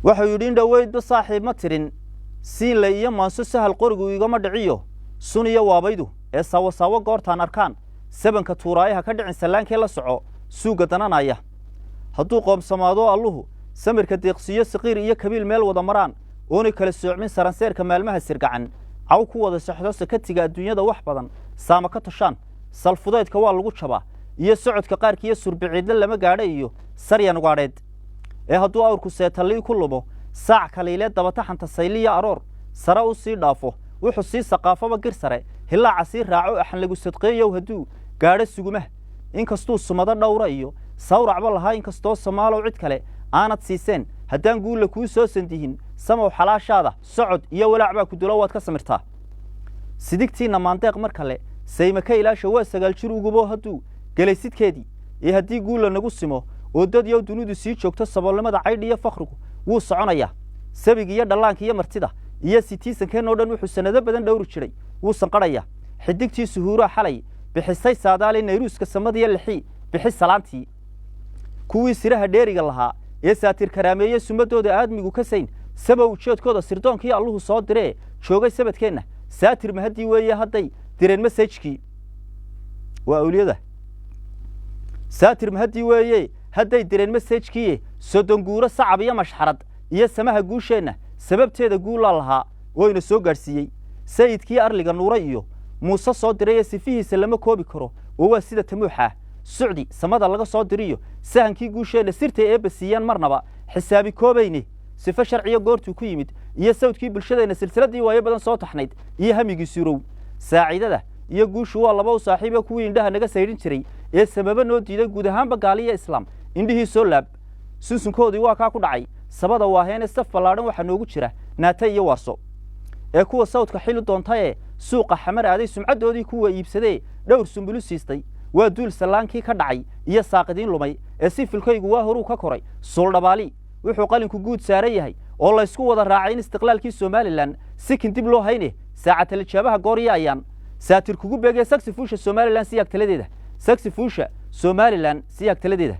wuxuu yidhi in dhoweydba saaxiib ma tirin siin la iyo maanso sahal qorigu igama dhiciyo sun iyo waabaydu ee saawo goortaan arkaan sabanka tuuraayaha ka dhicin salaankee la soco suuga dananaya hadduu qoomsamaado alluhu samirka deeqsiyo saqiir iyo kabiil meel wada maraan oonay kala soocmin saranseerka maalmaha sirgacan caw ku wada saxdo sakatiga adduunyada wax badan saama ka tashaan salfudeedka waa lagu jabaa iyo socodka qaarkiiyo surbiciidle lama gaadha iyo saryan ugaadheed ee hadduu awrku seetallii ku lumo saac kaliilee dabataxanta sayliya aroor sare u sii dhaafo wuxuu sii saqaafaba gir sare hilaaca sii raaco axan lagu sadqeeyow hadduu gaadho sugumaha inkastuu sumado dhowra iyo sawracba lahaa inkastoo samaalow cid kale aanad siiseen haddaan guulla kuu soo sandihin samow xalaashaada socod iyo walaac baa ku dulo waad ka samirtaa sidigtiinna maandeeq mar kale sayma ka ilaasha waa sagaal jir ugubo hadduu gelaysidkeedii iyo haddii guulla nagu simo oo dad yow dunidu sii joogto saboolnimada caydhi iyo fakhrigu wuu soconayaa sabig iyo dhallaanka iyo martida iyo sitiisankeenoo dhan wuxuu sannado badan dhowri jiray wuu sanqadhayaa xidigtii suhuuraa xalay bixisay saadaali nayruuska samadiyo lixii bixi salaantii kuwii siraha dheeriga lahaa ee saatir karaameeye sumadooda aadmigu ka sayn saba ujeedkooda sirdoonkii alluhu soo diree joogay sabadkeenna saatir mahaddii weeye hadday direen masajkii waa awliyada saatir mahaddii weeye hadday direen masajkiiye sodonguuro sacab iyo mashxarad iyo samaha guusheenna sababteeda guullaa lahaa oo ina soo gaadhsiiyey sayidkii arliga nuure iyo muuse soo diray ee sifihiisa lama koobi karo oo waa sida tamuuxaah sucdi samada laga soo diriyo sahankii guusheenna sirtay eebba siiyaan marnaba xisaabi koobayne sifo sharciyo goortuu ku yimid iyo sawdkii bulshadeenna silsiladdii waayo badan soo taxnayd iyo hamigii surow saaciidada iyo guushu waa laba u saaxiiba kuwii indhaha naga saydhin jiray ee sababa noo diiday guud ahaanba gaaliya islaam indhihii soo laab sunsunkoodii waa kaa ku dhacay sabada waaheene saf ballaadhan waxaa noogu jira naata iyo waaso ee kuwa sawdka xili doonta ee suuqa xamar aaday sumcaddoodii kuwa iibsadee dhowr sumbulu siistay waa duul sallaankii ka dhacay iyo saaqidiin lumay ee si filkaygu waa horuu ka koray suuldhabaali wuxuu qalinku guud saaran yahay oo laysku wada raacay in istiqlaalkii somalilan sikin dib loo hayne saacatalijaabaha goorya ayaan saatir kugu beegee saksifuusha somalilan siyaag taladeeda saksifuusha somalilan siyaag taladeeda